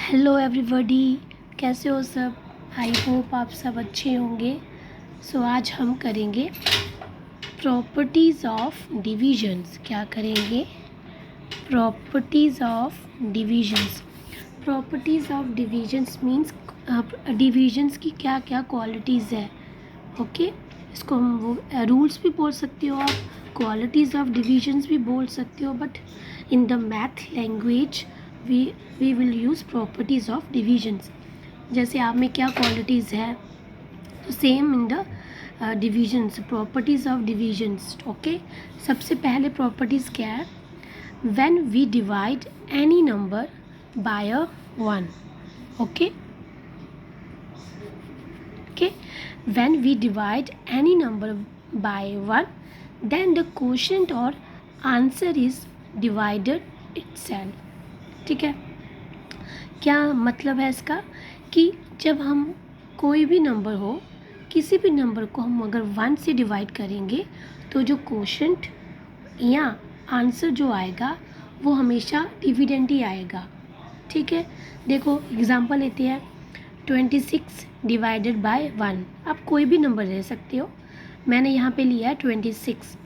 Hello everybody, कैसे हो सब। आई होप आप सब अच्छे होंगे। सो आज हम करेंगे प्रॉपर्टीज़ ऑफ डिविजन्स। क्या करेंगे? Properties of divisions. Properties of divisions means divisions की क्या क्या क्वालिटीज़ है। ओके, इसको हम वो रूल्स भी बोल सकते हो आप, क्वालिटीज़ ऑफ डिविजन्स भी बोल सकते हो, but in the math language we will use properties of divisions. जैसे आप में क्या क्वालिटीज़ है, तो same in the divisions, properties of divisions. Okay, सबसे पहले प्रॉपर्टीज़ क्या है? When we divide any number by a 1। Okay, when we divide any number by 1, then the quotient or answer is divided itself। ठीक है, क्या मतलब है इसका? कि जब हम कोई भी नंबर हो, किसी भी नंबर को हम अगर 1 से डिवाइड करेंगे तो जो क्वोशंट या आंसर जो आएगा वो हमेशा डिविडेंड ही आएगा। ठीक है, देखो एग्जांपल लेते हैं 26 डिवाइडेड बाय 1। आप कोई भी नंबर ले सकते हो, मैंने यहाँ पे लिया है 26।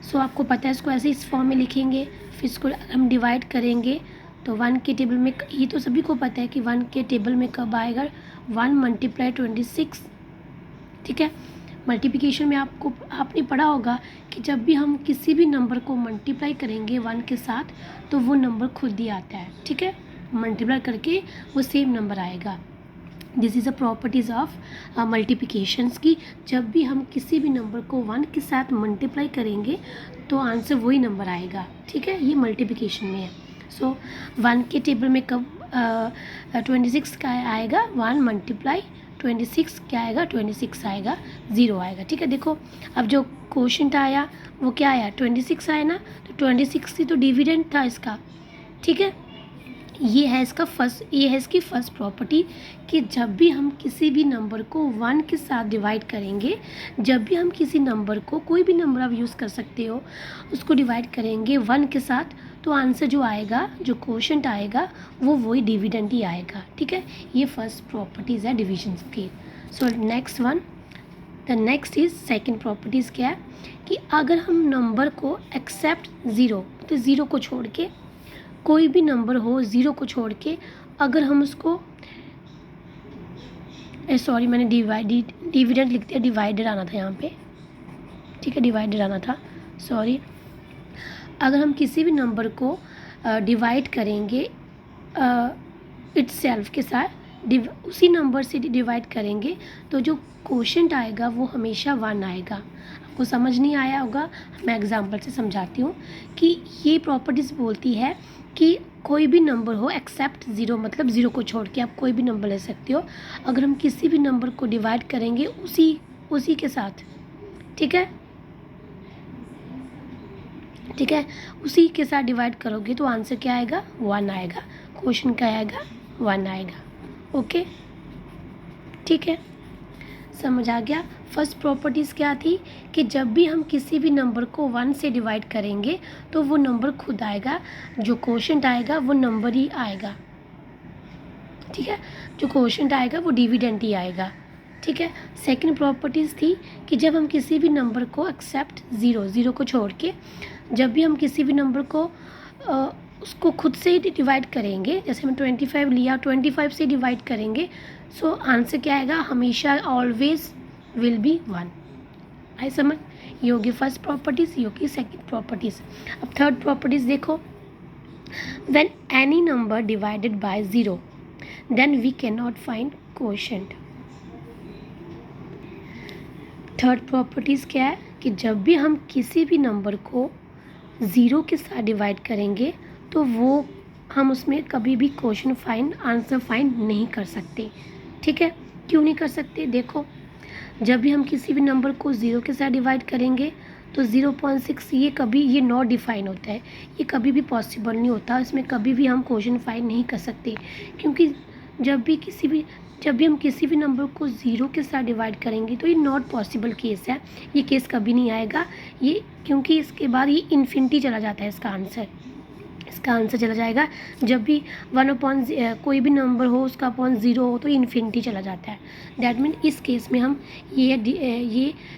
सो आपको पता है इसको ऐसे इस फॉर्म में लिखेंगे, फिर इसको हम डिवाइड करेंगे तो 1 के टेबल में, ये तो सभी को पता है कि 1 के टेबल में कब आएगा, 1 मल्टीप्लाई 26। ठीक है, मल्टीप्लिकेशन में आपने पढ़ा होगा कि जब भी हम किसी भी नंबर को मल्टीप्लाई करेंगे 1 के साथ तो वो नंबर खुद ही आता है। ठीक है, मल्टीप्लाई करके वो सेम नंबर आएगा। This is a properties of multiplications की जब भी हम किसी भी नंबर को 1 के साथ मल्टीप्लाई करेंगे तो आंसर वही नंबर आएगा। ठीक है, ये मल्टीप्लिकेशन में है। सो 1 के टेबल में कब 26 का आएगा, 1 मल्टीप्लाई 26 क्या आएगा, 26 आएगा, 0 आएगा। ठीक है, देखो अब जो क्वोशंट आया वो क्या आया, 26 आया ना, तो 26 ही तो डिविडेंड था इसका। ठीक है, ये है इसकी फर्स्ट प्रॉपर्टी कि जब भी हम किसी भी नंबर को 1 के साथ डिवाइड करेंगे, जब भी हम किसी नंबर को, कोई भी नंबर आप यूज़ कर सकते हो, उसको डिवाइड करेंगे 1 के साथ तो आंसर जो आएगा, जो क्वोशंट आएगा वो वही डिविडेंड ही आएगा। ठीक है, ये फर्स्ट प्रॉपर्टीज़ है डिविजन्स की। So next one, the next is second properties क्या है कि अगर हम नंबर को एक्सेप्ट ज़ीरो, तो ज़ीरो को छोड़ के कोई भी नंबर हो, ज़ीरो को छोड़ के अगर हम उसको सॉरी मैंने डिविडेंड लिख दिया, डिवाइडेड आना था यहाँ पे। ठीक है, डिवाइडेड आना था, सॉरी। अगर हम किसी भी नंबर को डिवाइड करेंगे इट्सेल्फ के साथ, उसी नंबर से डिवाइड करेंगे तो जो क्वोशंट आएगा वो हमेशा 1 आएगा। आपको समझ नहीं आया होगा, मैं एग्जांपल से समझाती हूँ कि ये प्रॉपर्टीज़ बोलती है कि कोई भी नंबर हो एक्सेप्ट ज़ीरो, मतलब ज़ीरो को छोड़ के आप कोई भी नंबर ले सकते हो, अगर हम किसी भी नंबर को डिवाइड करेंगे उसी के साथ, ठीक है, उसी के साथ डिवाइड करोगे तो आंसर क्या आएगा, 1 आएगा, क्वेश्चन क्या आएगा, 1 आएगा। ओके, ठीक है, समझ आ गया। फर्स्ट प्रॉपर्टीज़ क्या थी कि जब भी हम किसी भी नंबर को 1 से डिवाइड करेंगे तो वो नंबर खुद आएगा, जो क्वोशंट आएगा वो नंबर ही आएगा। ठीक है, जो क्वोशंट आएगा वो डिविडेंड ही आएगा। ठीक है, सेकंड प्रॉपर्टीज़ थी कि जब हम किसी भी नंबर को एक्सेप्ट ज़ीरो को छोड़ के, जब भी हम किसी भी नंबर को उसको खुद से ही डिवाइड करेंगे, जैसे हम 25 लिया, 25 से डिवाइड करेंगे, सो आंसर क्या आएगा, हमेशा ऑलवेज विल बी 1। आई समझ, ये होगी फर्स्ट प्रॉपर्टीज़, ये होगी सेकंड प्रॉपर्टीज़। अब थर्ड प्रॉपर्टीज़ देखो, when any number divided by 0 then we can not find quotient. Third properties क्या है कि जब भी हम किसी भी नंबर को 0 के साथ डिवाइड करेंगे तो वो हम उसमें कभी भी क्वेश्चन आंसर फाइंड नहीं कर सकते। ठीक है, क्यों नहीं कर सकते? देखो, जब भी हम किसी भी नंबर को 0 के साथ डिवाइड करेंगे तो 0.6 ये नॉट डिफाइन होता है, ये कभी भी पॉसिबल नहीं होता, इसमें कभी भी हम क्वेश्चन फाइंड नहीं कर सकते, क्योंकि जब भी हम किसी भी नंबर को 0 के साथ डिवाइड करेंगे तो ये नॉट पॉसिबल केस है, ये केस कभी नहीं आएगा, ये क्योंकि इसके बाद ये इन्फिनिटी चला जाता है इसका आंसर। इसका आंसर चला जाएगा। जब भी कोई भी नंबर हो उसका अपॉन 0 हो तो इन्फिनिटी चला जाता है। दैट मीन इस केस में हम ये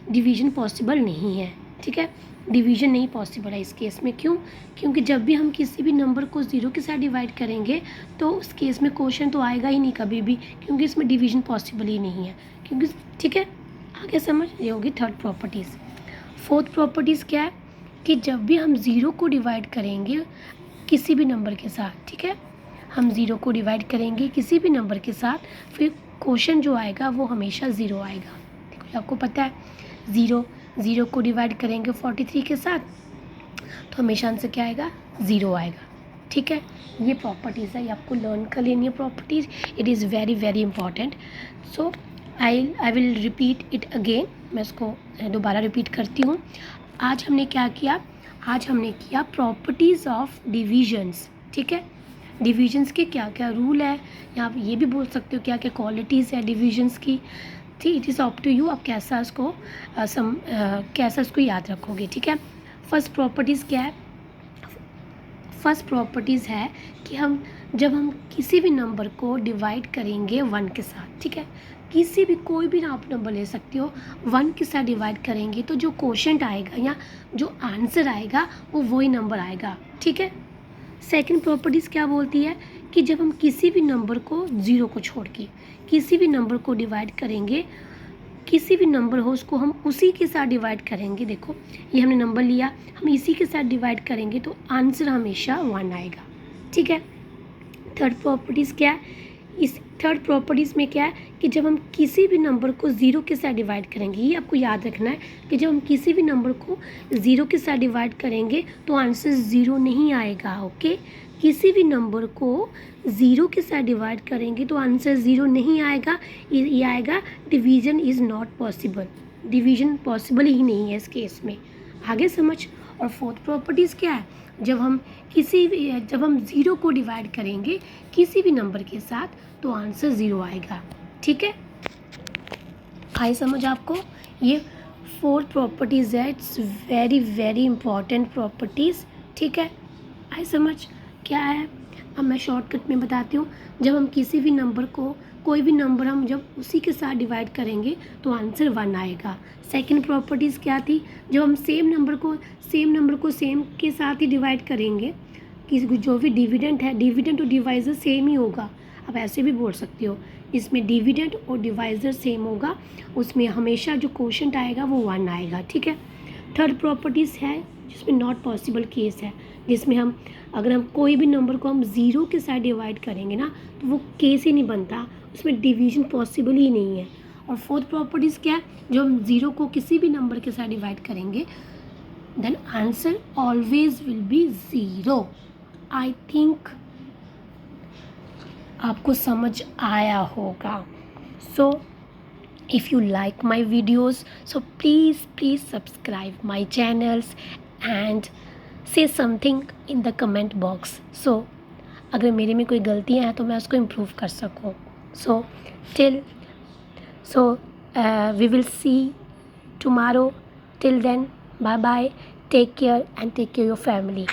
डिवीजन पॉसिबल नहीं है, ठीक है। डिवीजन नहीं पॉसिबल है इस केस में। क्यों? क्योंकि जब भी हम किसी भी नंबर को 0 के साथ डिवाइड करेंगे तो उस केस में क्वेश्चन तो आएगा ही नहीं कभी भी, क्योंकि इसमें डिवीजन पॉसिबल ही नहीं है। क्योंकि ठीक है, आगे समझ ये होगी थर्ड प्रॉपर्टीज़। फोर्थ प्रॉपर्टीज़ क्या है कि जब भी हम 0 को डिवाइड करेंगे किसी भी नंबर के साथ, ठीक है, हम 0 को डिवाइड करेंगे किसी भी नंबर के साथ, फिर क्वेश्चन जो आएगा वो हमेशा 0 आएगा। देखो आपको पता है 0 को डिवाइड करेंगे 43 के साथ तो हमेशा आंसर क्या आएगा? 0 आएगा, ठीक है। ये प्रॉपर्टीज़ है, ये आपको लर्न कर लेनी है properties. It is very very important. So I will repeat it again. मैं इसको दोबारा रिपीट करती हूँ। आज हमने क्या किया? आज हमने किया प्रॉपर्टीज़ ऑफ डिविजन्स, ठीक है। डिविजन्स के क्या क्या रूल है, या आप ये भी बोल सकते हो क्या क्या क्वालिटीज़ है डिविजन्स की, ठीक। It is up to you, आप कैसा इसको याद रखोगे, ठीक है। फर्स्ट प्रॉपर्टीज़ क्या है? फर्स्ट प्रॉपर्टीज़ है कि जब हम किसी भी नंबर को डिवाइड करेंगे 1 के साथ, ठीक है, किसी भी कोई भी आप नंबर ले सकते हो, 1 के साथ डिवाइड करेंगे तो जो क्वोशंट आएगा या जो आंसर आएगा वो वही नंबर आएगा, ठीक है। सेकंड प्रॉपर्टीज़ क्या बोलती है कि जब हम किसी भी नंबर को 0 को छोड़ के किसी भी नंबर को डिवाइड करेंगे, किसी भी नंबर हो उसको हम उसी के साथ डिवाइड करेंगे। देखो ये हमने नंबर लिया, हम इसी के साथ डिवाइड करेंगे तो आंसर हमेशा 1 आएगा, ठीक है। थर्ड प्रॉपर्टीज़ क्या है? इस थर्ड प्रॉपर्टीज़ में क्या है कि जब हम किसी भी नंबर को 0 के साथ डिवाइड करेंगे, ये आपको याद रखना है कि जब हम किसी भी नंबर को 0 के साथ डिवाइड करेंगे तो आंसर 0 नहीं आएगा, ओके। किसी भी नंबर को 0 के साथ डिवाइड करेंगे तो आंसर 0 नहीं आएगा, ये आएगा division is not possible. Division possible ही नहीं है इस केस में, आगे समझ। और फोर्थ प्रॉपर्टीज़ क्या है? जब हम 0 को डिवाइड करेंगे किसी भी नंबर के साथ तो आंसर 0 आएगा, ठीक है। आई समझ आपको? ये 4 प्रॉपर्टीज़ है, it's very very important properties, ठीक है। आई समझ क्या है? अब मैं शॉर्टकट में बताती हूँ। जब हम किसी भी नंबर को, कोई भी नंबर हम जब उसी के साथ डिवाइड करेंगे तो आंसर 1 आएगा। सेकंड प्रॉपर्टीज़ क्या थी? जब हम सेम नंबर को सेम के साथ ही डिवाइड करेंगे, किसी जो भी डिविडेंड है, डिविडेंड और डिवाइज़र सेम ही होगा। आप ऐसे भी बोल सकते हो, इसमें डिविडेंड और डिवाइज़र सेम होगा, उसमें हमेशा जो क्वोशंट आएगा वो 1 आएगा, ठीक है। थर्ड प्रॉपर्टीज़ है जिसमें नॉट पॉसिबल केस है, जिसमें अगर हम कोई भी नंबर को हम 0 के साथ डिवाइड करेंगे ना तो वो केस ही नहीं बनता, उसमें डिवीज़न पॉसिबल ही नहीं है। और फोर्थ प्रॉपर्टीज़ क्या है? जब हम 0 को किसी भी नंबर के साथ डिवाइड करेंगे then answer always will be 0। I think आपको समझ आया होगा। सो if you like my videos, so please subscribe my channels and say something in the comment box, so अगर मेरे में कोई गलतियाँ हैं तो मैं उसको इम्प्रूव कर सकूँ। so we will see tomorrow. Till then, bye bye, take care and take care of your family.